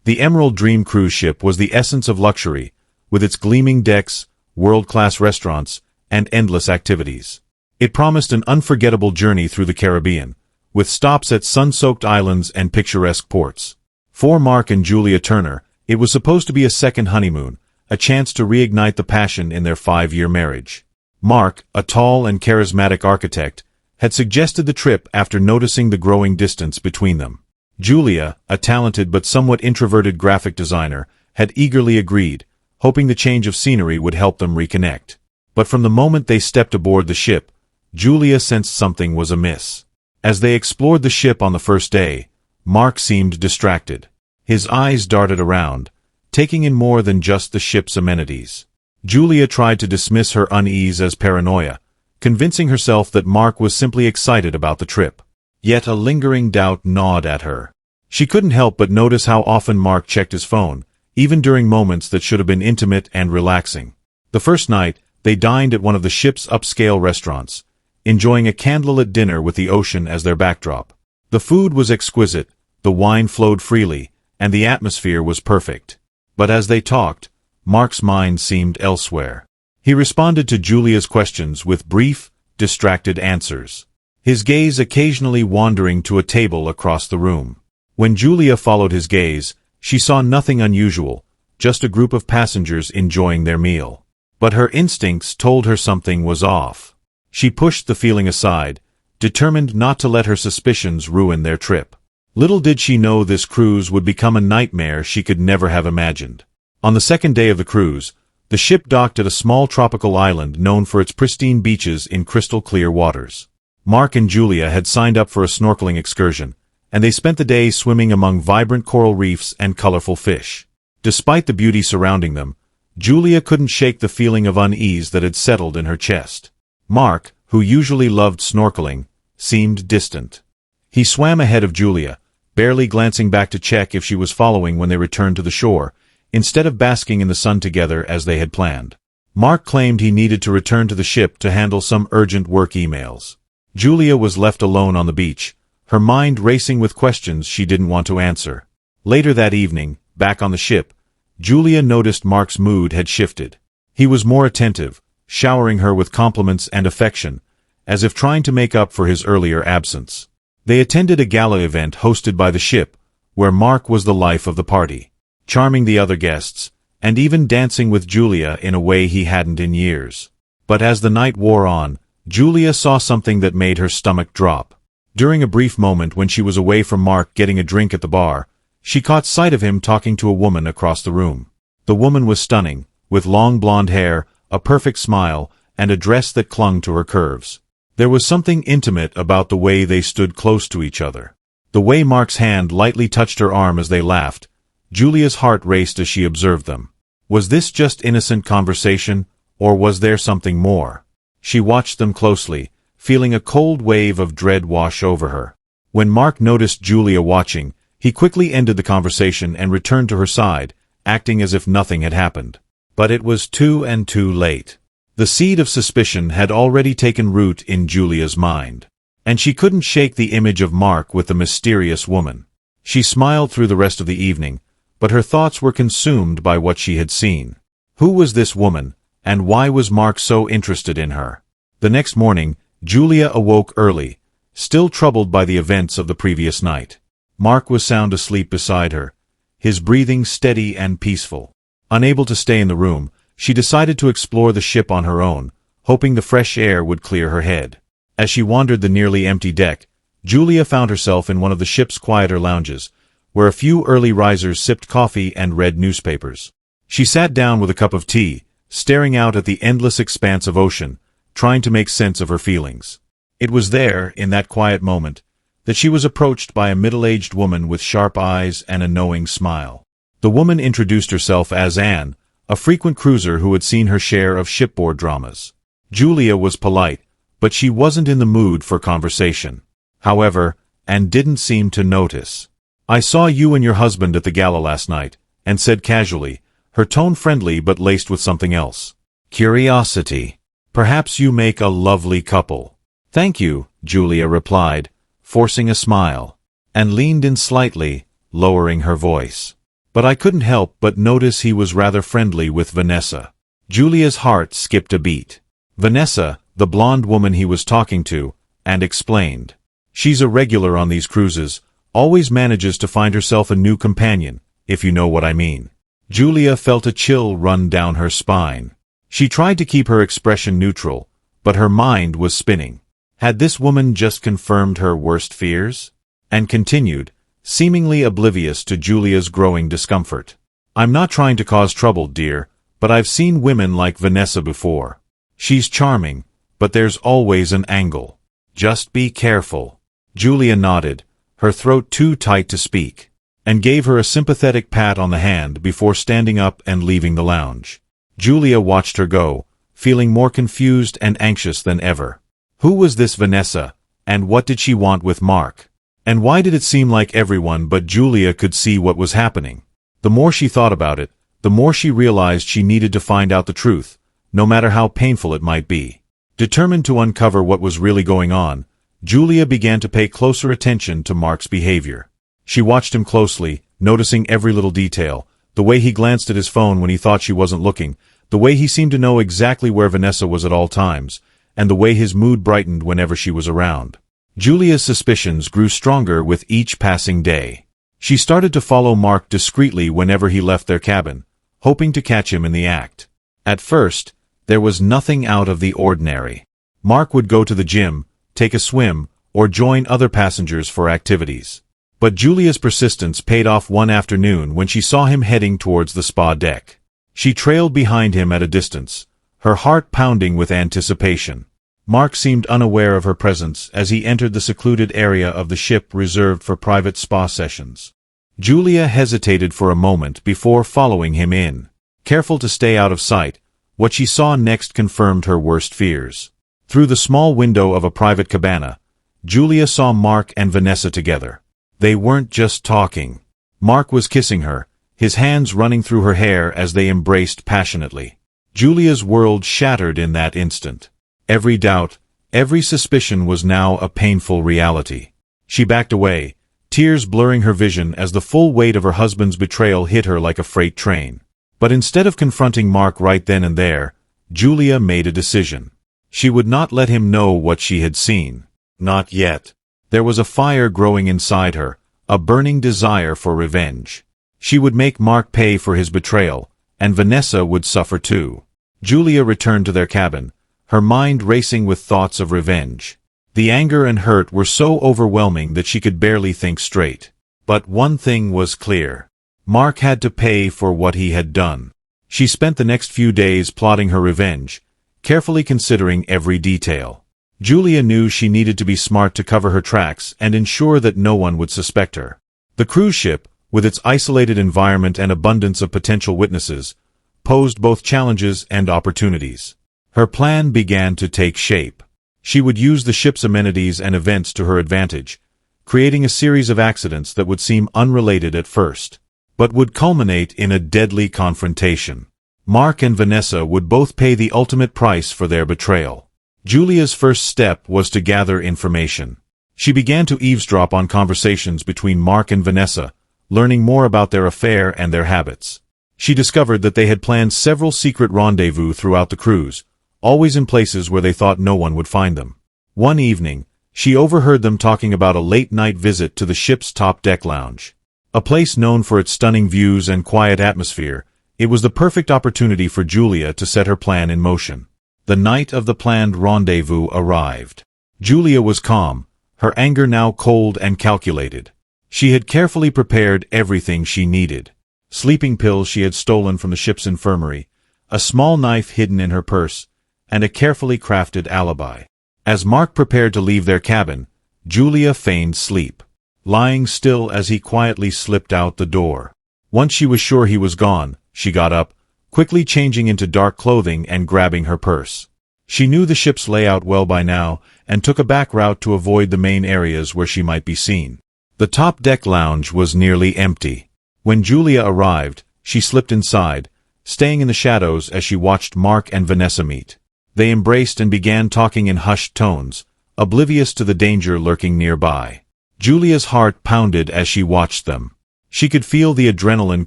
The Emerald Dream cruise ship was the essence of luxury, with its gleaming decks, world-class restaurants, and endless activities. It promised an unforgettable journey through the Caribbean, with stops at sun-soaked islands and picturesque ports. For Mark and Julia Turner, it was supposed to be a second honeymoon, a chance to reignite the passion in their 5-year marriage. Mark, a tall and charismatic architect, had suggested the trip after noticing the growing distance between them. Julia, a talented but somewhat introverted graphic designer, had eagerly agreed, hoping the change of scenery would help them reconnect. But from the moment they stepped aboard the ship, Julia sensed something was amiss. As they explored the ship on the first day, Mark seemed distracted. His eyes darted around, taking in more than just the ship's amenities. Julia tried to dismiss her unease as paranoia, convincing herself that Mark was simply excited about the trip. Yet a lingering doubt gnawed at her. She couldn't help but notice how often Mark checked his phone, even during moments that should have been intimate and relaxing. The first night, they dined at one of the ship's upscale restaurants, enjoying a candlelit dinner with the ocean as their backdrop. The food was exquisite, the wine flowed freely, and the atmosphere was perfect. But as they talked, Mark's mind seemed elsewhere. He responded to Julia's questions with brief, distracted answers, his gaze occasionally wandering to a table across the room. When Julia followed his gaze, she saw nothing unusual, just a group of passengers enjoying their meal. But her instincts told her something was off. She pushed the feeling aside, determined not to let her suspicions ruin their trip. Little did she know this cruise would become a nightmare she could never have imagined. On the second day of the cruise, the ship docked at a small tropical island known for its pristine beaches in crystal-clear waters. Mark and Julia had signed up for a snorkeling excursion, and they spent the day swimming among vibrant coral reefs and colorful fish. Despite the beauty surrounding them, Julia couldn't shake the feeling of unease that had settled in her chest. Mark, who usually loved snorkeling, seemed distant. He swam ahead of Julia, barely glancing back to check if she was following when they returned to the shore, instead of basking in the sun together as they had planned. Mark claimed he needed to return to the ship to handle some urgent work emails. Julia was left alone on the beach, her mind racing with questions she didn't want to answer. Later that evening, back on the ship, Julia noticed Mark's mood had shifted. He was more attentive, showering her with compliments and affection, as if trying to make up for his earlier absence. They attended a gala event hosted by the ship, where Mark was the life of the party, charming the other guests, and even dancing with Julia in a way he hadn't in years. But as the night wore on, Julia saw something that made her stomach drop. During a brief moment when she was away from Mark getting a drink at the bar, she caught sight of him talking to a woman across the room. The woman was stunning, with long blonde hair, a perfect smile, and a dress that clung to her curves. There was something intimate about the way they stood close to each other. The way Mark's hand lightly touched her arm as they laughed, Julia's heart raced as she observed them. Was this just innocent conversation, or was there something more? She watched them closely, feeling a cold wave of dread wash over her. When Mark noticed Julia watching, he quickly ended the conversation and returned to her side, acting as if nothing had happened. But it was too late. The seed of suspicion had already taken root in Julia's mind, and she couldn't shake the image of Mark with the mysterious woman. She smiled through the rest of the evening, but her thoughts were consumed by what she had seen. Who was this woman, and why was Mark so interested in her? The next morning, Julia awoke early, still troubled by the events of the previous night. Mark was sound asleep beside her, his breathing steady and peaceful. Unable to stay in the room, she decided to explore the ship on her own, hoping the fresh air would clear her head. As she wandered the nearly empty deck, Julia found herself in one of the ship's quieter lounges, where a few early risers sipped coffee and read newspapers. She sat down with a cup of tea, staring out at the endless expanse of ocean, trying to make sense of her feelings. It was there, in that quiet moment, that she was approached by a middle-aged woman with sharp eyes and a knowing smile. The woman introduced herself as Anne, a frequent cruiser who had seen her share of shipboard dramas. Julia was polite, but she wasn't in the mood for conversation. However, Anne didn't seem to notice. "I saw you and your husband at the gala last night," Anne said casually, her tone friendly but laced with something else. "Curiosity. Perhaps you make a lovely couple." "Thank you," Julia replied, forcing a smile, and leaned in slightly, lowering her voice. but I couldn't help but notice he was rather friendly with Vanessa. Julia's heart skipped a beat. Vanessa, the blonde woman he was talking to, and explained. She's a regular on these cruises, always manages to find herself a new companion, if you know what I mean. Julia felt a chill run down her spine. She tried to keep her expression neutral, but her mind was spinning. Had this woman just confirmed her worst fears? And continued, seemingly oblivious to Julia's growing discomfort. I'm not trying to cause trouble, dear, but I've seen women like Vanessa before. She's charming, but there's always an angle. Just be careful. Julia nodded, her throat too tight to speak, and gave her a sympathetic pat on the hand before standing up and leaving the lounge. Julia watched her go, feeling more confused and anxious than ever. Who was this Vanessa, and what did she want with Mark? And why did it seem like everyone but Julia could see what was happening? The more she thought about it, the more she realized she needed to find out the truth, no matter how painful it might be. Determined to uncover what was really going on, Julia began to pay closer attention to Mark's behavior. She watched him closely, noticing every little detail, the way he glanced at his phone when he thought she wasn't looking, the way he seemed to know exactly where Vanessa was at all times, and the way his mood brightened whenever she was around. Julia's suspicions grew stronger with each passing day. She started to follow Mark discreetly whenever he left their cabin, hoping to catch him in the act. At first, there was nothing out of the ordinary. Mark would go to the gym, take a swim, or join other passengers for activities. But Julia's persistence paid off one afternoon when she saw him heading towards the spa deck. She trailed behind him at a distance, her heart pounding with anticipation. Mark seemed unaware of her presence as he entered the secluded area of the ship reserved for private spa sessions. Julia hesitated for a moment before following him in. Careful to stay out of sight, what she saw next confirmed her worst fears. Through the small window of a private cabana, Julia saw Mark and Vanessa together. They weren't just talking. Mark was kissing her, his hands running through her hair as they embraced passionately. Julia's world shattered in that instant. Every doubt, every suspicion was now a painful reality. She backed away, tears blurring her vision as the full weight of her husband's betrayal hit her like a freight train. But instead of confronting Mark right then and there, Julia made a decision. She would not let him know what she had seen. Not yet. There was a fire growing inside her, a burning desire for revenge. She would make Mark pay for his betrayal, and Vanessa would suffer too. Julia returned to their cabin, her mind racing with thoughts of revenge. The anger and hurt were so overwhelming that she could barely think straight. But one thing was clear. Mark had to pay for what he had done. She spent the next few days plotting her revenge, carefully considering every detail. Julia knew she needed to be smart to cover her tracks and ensure that no one would suspect her. The cruise ship, with its isolated environment and abundance of potential witnesses, posed both challenges and opportunities. Her plan began to take shape. She would use the ship's amenities and events to her advantage, creating a series of accidents that would seem unrelated at first, but would culminate in a deadly confrontation. Mark and Vanessa would both pay the ultimate price for their betrayal. Julia's first step was to gather information. She began to eavesdrop on conversations between Mark and Vanessa, learning more about their affair and their habits. She discovered that they had planned several secret rendezvous throughout the cruise, always in places where they thought no one would find them. One evening, she overheard them talking about a late-night visit to the ship's top deck lounge. A place known for its stunning views and quiet atmosphere, it was the perfect opportunity for Julia to set her plan in motion. The night of the planned rendezvous arrived. Julia was calm, her anger now cold and calculated. She had carefully prepared everything she needed. Sleeping pills she had stolen from the ship's infirmary, a small knife hidden in her purse, and a carefully crafted alibi. As Mark prepared to leave their cabin, Julia feigned sleep, lying still as he quietly slipped out the door. Once she was sure he was gone, she got up, quickly changing into dark clothing and grabbing her purse. She knew the ship's layout well by now, and took a back route to avoid the main areas where she might be seen. The top deck lounge was nearly empty. When Julia arrived, she slipped inside, staying in the shadows as she watched Mark and Vanessa meet. They embraced and began talking in hushed tones, oblivious to the danger lurking nearby. Julia's heart pounded as she watched them. She could feel the adrenaline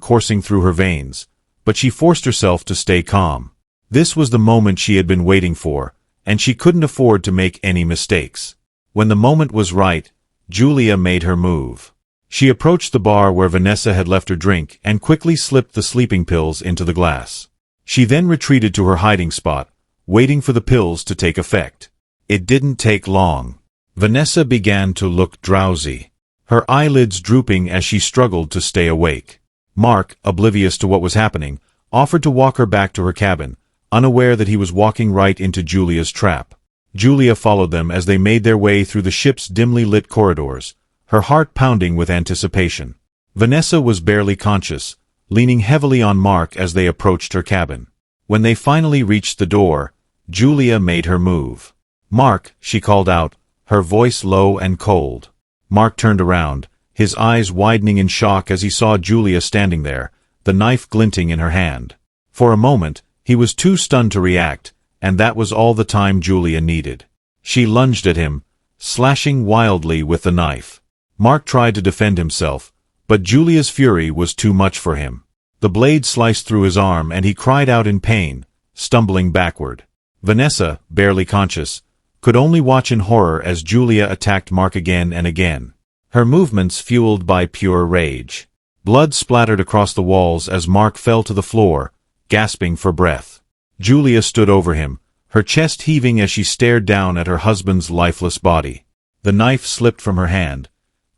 coursing through her veins, but she forced herself to stay calm. This was the moment she had been waiting for, and she couldn't afford to make any mistakes. When the moment was right, Julia made her move. She approached the bar where Vanessa had left her drink and quickly slipped the sleeping pills into the glass. She then retreated to her hiding spot, waiting for the pills to take effect. It didn't take long. Vanessa began to look drowsy, her eyelids drooping as she struggled to stay awake. Mark, oblivious to what was happening, offered to walk her back to her cabin, unaware that he was walking right into Julia's trap. Julia followed them as they made their way through the ship's dimly lit corridors, her heart pounding with anticipation. Vanessa was barely conscious, leaning heavily on Mark as they approached her cabin. When they finally reached the door, Julia made her move. "Mark," she called out, her voice low and cold. Mark turned around, his eyes widening in shock as he saw Julia standing there, the knife glinting in her hand. For a moment, he was too stunned to react, and that was all the time Julia needed. She lunged at him, slashing wildly with the knife. Mark tried to defend himself, but Julia's fury was too much for him. The blade sliced through his arm and he cried out in pain, stumbling backward. Vanessa, barely conscious, could only watch in horror as Julia attacked Mark again and again, her movements fueled by pure rage. Blood splattered across the walls as Mark fell to the floor, gasping for breath. Julia stood over him, her chest heaving as she stared down at her husband's lifeless body. The knife slipped from her hand,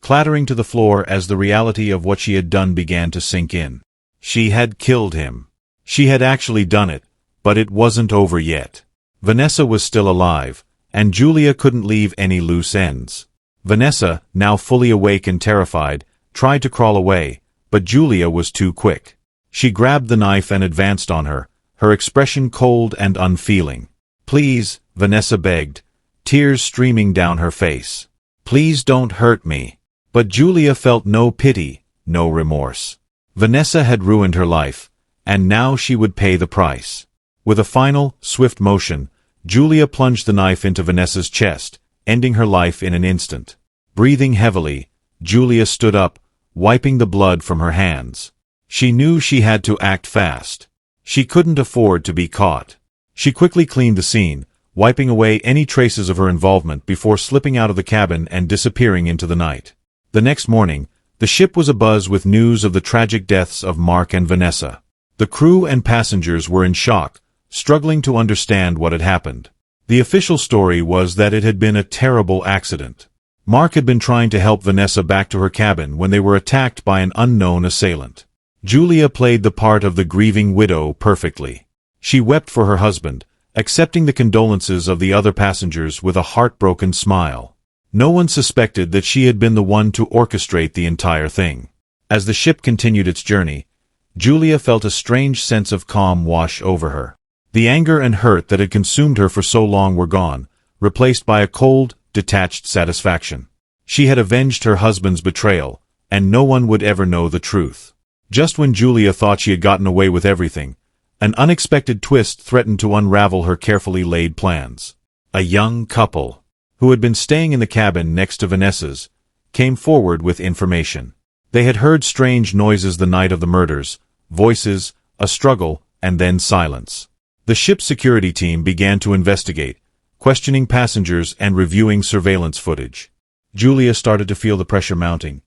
clattering to the floor as the reality of what she had done began to sink in. She had killed him. She had actually done it, but it wasn't over yet. Vanessa was still alive, and Julia couldn't leave any loose ends. Vanessa, now fully awake and terrified, tried to crawl away, but Julia was too quick. She grabbed the knife and advanced on her, her expression cold and unfeeling. "Please," Vanessa begged, tears streaming down her face. "Please don't hurt me." But Julia felt no pity, no remorse. Vanessa had ruined her life, and now she would pay the price. With a final, swift motion, Julia plunged the knife into Vanessa's chest, ending her life in an instant. Breathing heavily, Julia stood up, wiping the blood from her hands. She knew she had to act fast. She couldn't afford to be caught. She quickly cleaned the scene, wiping away any traces of her involvement before slipping out of the cabin and disappearing into the night. The next morning, the ship was abuzz with news of the tragic deaths of Mark and Vanessa. The crew and passengers were in shock, struggling to understand what had happened. The official story was that it had been a terrible accident. Mark had been trying to help Vanessa back to her cabin when they were attacked by an unknown assailant. Julia played the part of the grieving widow perfectly. She wept for her husband, accepting the condolences of the other passengers with a heartbroken smile. No one suspected that she had been the one to orchestrate the entire thing. As the ship continued its journey, Julia felt a strange sense of calm wash over her. The anger and hurt that had consumed her for so long were gone, replaced by a cold, detached satisfaction. She had avenged her husband's betrayal, and no one would ever know the truth. Just when Julia thought she had gotten away with everything, an unexpected twist threatened to unravel her carefully laid plans. A young couple, who had been staying in the cabin next to Vanessa's, came forward with information. They had heard strange noises the night of the murders, voices, a struggle, and then silence. The ship's security team began to investigate, questioning passengers and reviewing surveillance footage. Julia started to feel the pressure mounting,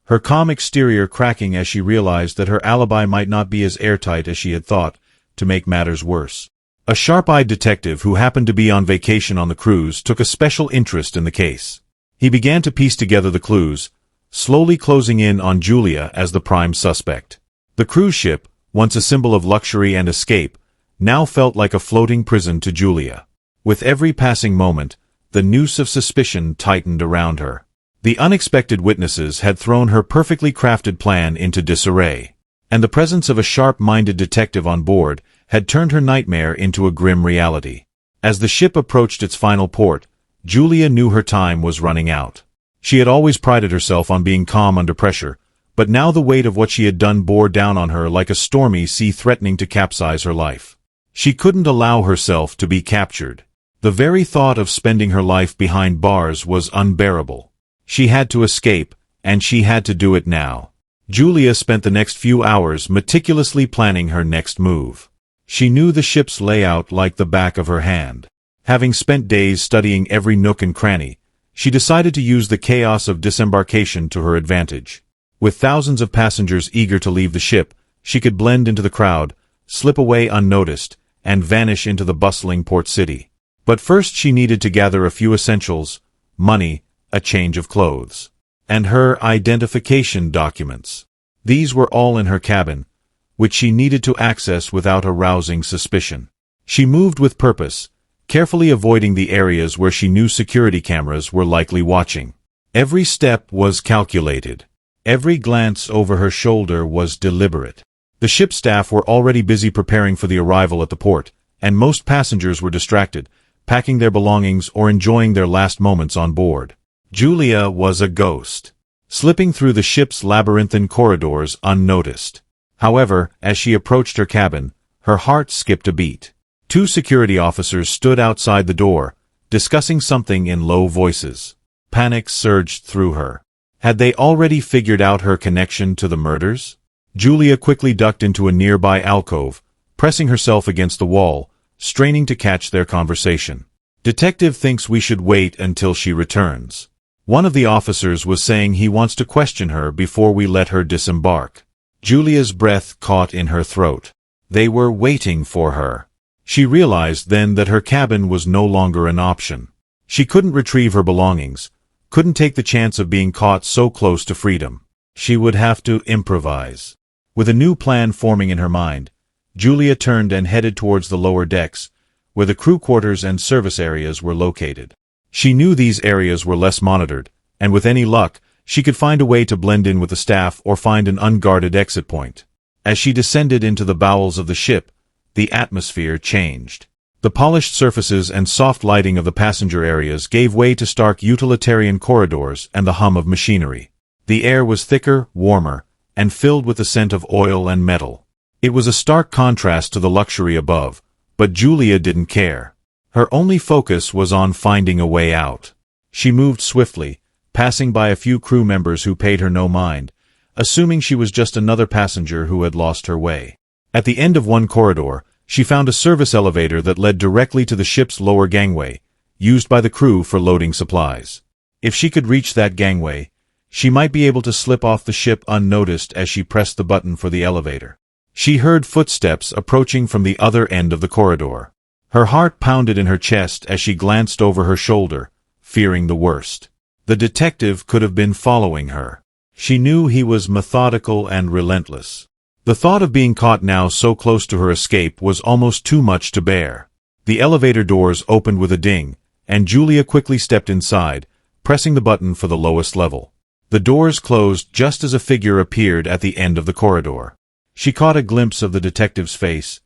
her calm exterior cracking as she realized that her alibi might not be as airtight as she had thought. To make matters worse, a sharp-eyed detective who happened to be on vacation on the cruise took a special interest in the case. He began to piece together the clues, slowly closing in on Julia as the prime suspect. The cruise ship, once a symbol of luxury and escape, now felt like a floating prison to Julia. With every passing moment, the noose of suspicion tightened around her. The unexpected witnesses had thrown her perfectly crafted plan into disarray, and the presence of a sharp-minded detective on board had turned her nightmare into a grim reality. As the ship approached its final port, Julia knew her time was running out. She had always prided herself on being calm under pressure, but now the weight of what she had done bore down on her like a stormy sea threatening to capsize her life. She couldn't allow herself to be captured. The very thought of spending her life behind bars was unbearable. She had to escape, and she had to do it now. Julia spent the next few hours meticulously planning her next move. She knew the ship's layout like the back of her hand. Having spent days studying every nook and cranny, she decided to use the chaos of disembarkation to her advantage. With thousands of passengers eager to leave the ship, she could blend into the crowd, slip away unnoticed, and vanish into the bustling port city. But first she needed to gather a few essentials: money, a change of clothes, and her identification documents. These were all in her cabin, which she needed to access without arousing suspicion. She moved with purpose, carefully avoiding the areas where she knew security cameras were likely watching. Every step was calculated. Every glance over her shoulder was deliberate. The ship staff were already busy preparing for the arrival at the port, and most passengers were distracted, packing their belongings or enjoying their last moments on board. Julia was a ghost, slipping through the ship's labyrinthine corridors unnoticed. However, as she approached her cabin, her heart skipped a beat. Two security officers stood outside the door, discussing something in low voices. Panic surged through her. Had they already figured out her connection to the murders? Julia quickly ducked into a nearby alcove, pressing herself against the wall, straining to catch their conversation. "Detective thinks we should wait until she returns. One of the officers was saying he wants to question her before we let her disembark." Julia's breath caught in her throat. They were waiting for her. She realized then that her cabin was no longer an option. She couldn't retrieve her belongings, couldn't take the chance of being caught so close to freedom. She would have to improvise. With a new plan forming in her mind, Julia turned and headed towards the lower decks, where the crew quarters and service areas were located. She knew these areas were less monitored, and with any luck, she could find a way to blend in with the staff or find an unguarded exit point. As she descended into the bowels of the ship, the atmosphere changed. The polished surfaces and soft lighting of the passenger areas gave way to stark utilitarian corridors and the hum of machinery. The air was thicker, warmer, and filled with the scent of oil and metal. It was a stark contrast to the luxury above, but Julia didn't care. Her only focus was on finding a way out. She moved swiftly, passing by a few crew members who paid her no mind, assuming she was just another passenger who had lost her way. At the end of one corridor, she found a service elevator that led directly to the ship's lower gangway, used by the crew for loading supplies. If she could reach that gangway, she might be able to slip off the ship unnoticed as she pressed the button for the elevator. She heard footsteps approaching from the other end of the corridor. Her heart pounded in her chest as she glanced over her shoulder, fearing the worst. The detective could have been following her. She knew he was methodical and relentless. The thought of being caught now so close to her escape was almost too much to bear. The elevator doors opened with a ding, and Julia quickly stepped inside, pressing the button for the lowest level. The doors closed just as a figure appeared at the end of the corridor. She caught a glimpse of the detective's face,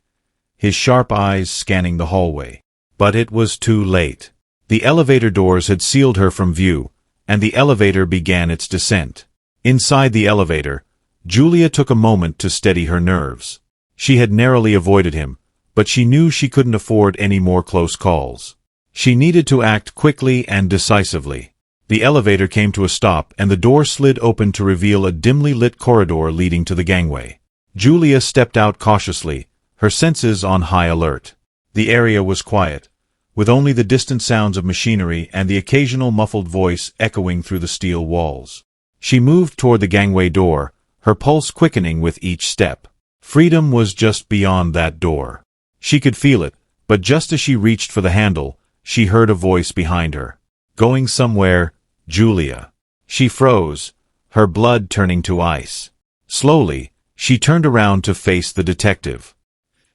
his sharp eyes scanning the hallway. But it was too late. The elevator doors had sealed her from view, and the elevator began its descent. Inside the elevator, Julia took a moment to steady her nerves. She had narrowly avoided him, but she knew she couldn't afford any more close calls. She needed to act quickly and decisively. The elevator came to a stop and the door slid open to reveal a dimly lit corridor leading to the gangway. Julia stepped out cautiously, her senses on high alert. The area was quiet, with only the distant sounds of machinery and the occasional muffled voice echoing through the steel walls. She moved toward the gangway door, her pulse quickening with each step. Freedom was just beyond that door. She could feel it, but just as she reached for the handle, she heard a voice behind her. "Going somewhere, Julia." She froze, her blood turning to ice. Slowly, she turned around to face the detective.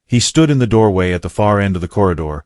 He stood in the doorway at the far end of the corridor,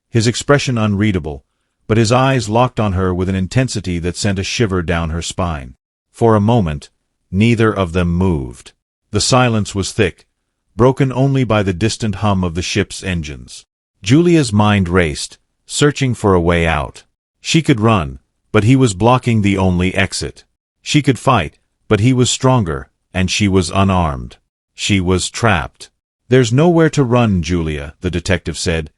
his expression unreadable, but his eyes locked on her with an intensity that sent a shiver down her spine. For a moment, neither of them moved. The silence was thick, broken only by the distant hum of the ship's engines. Julia's mind raced, searching for a way out. She could run, but he was blocking the only exit. She could fight, but he was stronger, and she was unarmed. She was trapped. "There's nowhere to run, Julia," the detective said,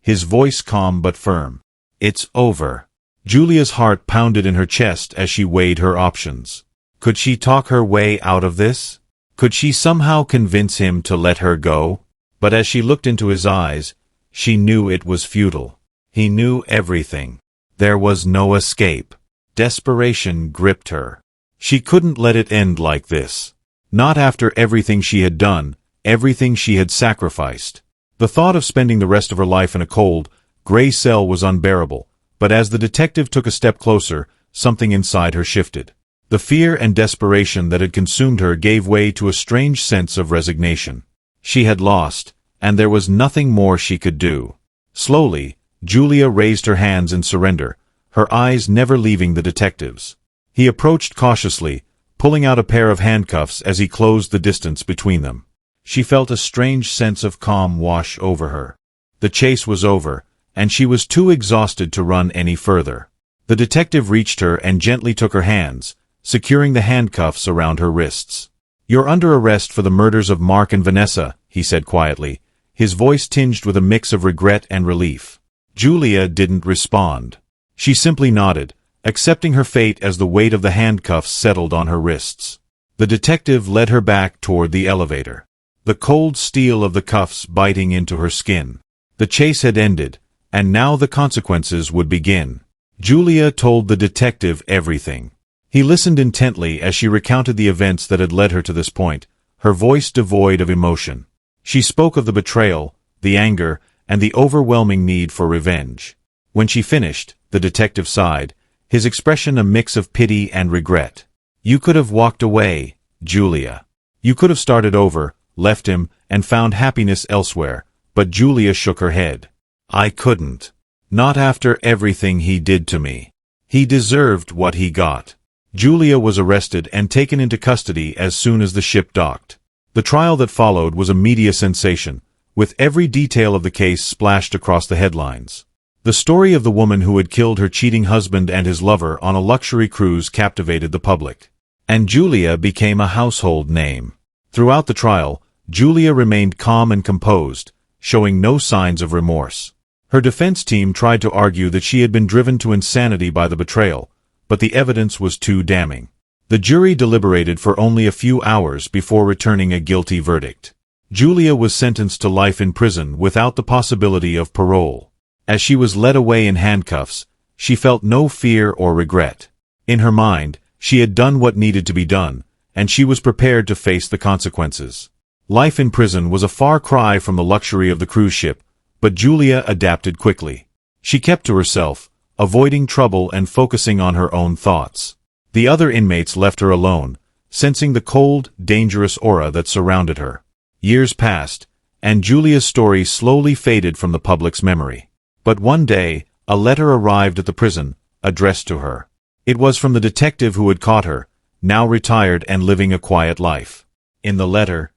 his voice calm but firm. "It's over." Julia's heart pounded in her chest as she weighed her options. Could she talk her way out of this? Could she somehow convince him to let her go? But as she looked into his eyes, she knew it was futile. He knew everything. There was no escape. Desperation gripped her. She couldn't let it end like this. Not after everything she had done, everything she had sacrificed. The thought of spending the rest of her life in a cold, gray cell was unbearable, but as the detective took a step closer, something inside her shifted. The fear and desperation that had consumed her gave way to a strange sense of resignation. She had lost, and there was nothing more she could do. Slowly, Julia raised her hands in surrender, her eyes never leaving the detective's. He approached cautiously, pulling out a pair of handcuffs as he closed the distance between them. She felt a strange sense of calm wash over her. The chase was over, and she was too exhausted to run any further. The detective reached her and gently took her hands, securing the handcuffs around her wrists. "You're under arrest for the murders of Mark and Vanessa," he said quietly, his voice tinged with a mix of regret and relief. Julia didn't respond. She simply nodded, accepting her fate as the weight of the handcuffs settled on her wrists. The detective led her back toward the elevator, the cold steel of the cuffs biting into her skin. The chase had ended, and now the consequences would begin. Julia told the detective everything. He listened intently as she recounted the events that had led her to this point, her voice devoid of emotion. She spoke of the betrayal, the anger, and the overwhelming need for revenge. When she finished, the detective sighed, his expression a mix of pity and regret. "You could have walked away, Julia. You could have started over, left him, and found happiness elsewhere," but Julia shook her head. "I couldn't. Not after everything he did to me. He deserved what he got." Julia was arrested and taken into custody as soon as the ship docked. The trial that followed was a media sensation, with every detail of the case splashed across the headlines. The story of the woman who had killed her cheating husband and his lover on a luxury cruise captivated the public. And Julia became a household name. Throughout the trial, Julia remained calm and composed, showing no signs of remorse. Her defense team tried to argue that she had been driven to insanity by the betrayal, but the evidence was too damning. The jury deliberated for only a few hours before returning a guilty verdict. Julia was sentenced to life in prison without the possibility of parole. As she was led away in handcuffs, she felt no fear or regret. In her mind, she had done what needed to be done, and she was prepared to face the consequences. Life in prison was a far cry from the luxury of the cruise ship, but Julia adapted quickly. She kept to herself, avoiding trouble and focusing on her own thoughts. The other inmates left her alone, sensing the cold, dangerous aura that surrounded her. Years passed, and Julia's story slowly faded from the public's memory. But one day, a letter arrived at the prison, addressed to her. It was from the detective who had caught her, now retired and living a quiet life. In the letter,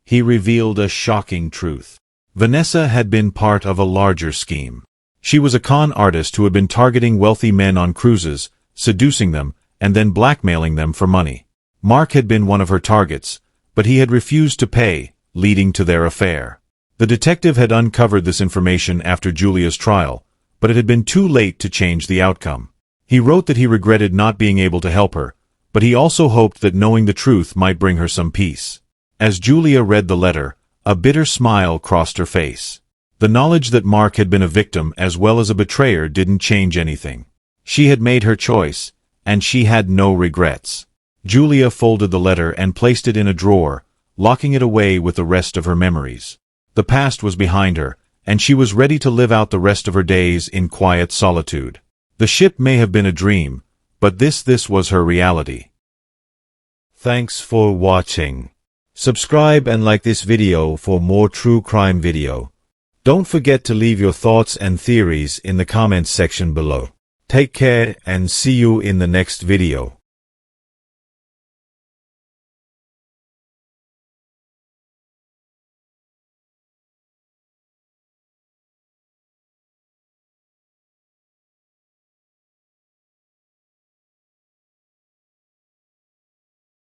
he revealed a shocking truth. Vanessa had been part of a larger scheme. She was a con artist who had been targeting wealthy men on cruises, seducing them, and then blackmailing them for money. Mark had been one of her targets, but he had refused to pay, leading to their affair. The detective had uncovered this information after Julia's trial, but it had been too late to change the outcome. He wrote that he regretted not being able to help her, but he also hoped that knowing the truth might bring her some peace. As Julia read the letter, a bitter smile crossed her face. The knowledge that Mark had been a victim as well as a betrayer didn't change anything. She had made her choice, and she had no regrets. Julia folded the letter and placed it in a drawer, locking it away with the rest of her memories. The past was behind her, and she was ready to live out the rest of her days in quiet solitude. The ship may have been a dream, but this was her reality. Thanks for watching. Subscribe and like this video for more true crime video. Don't forget to leave your thoughts and theories in the comments section below. Take care and see you in the next video.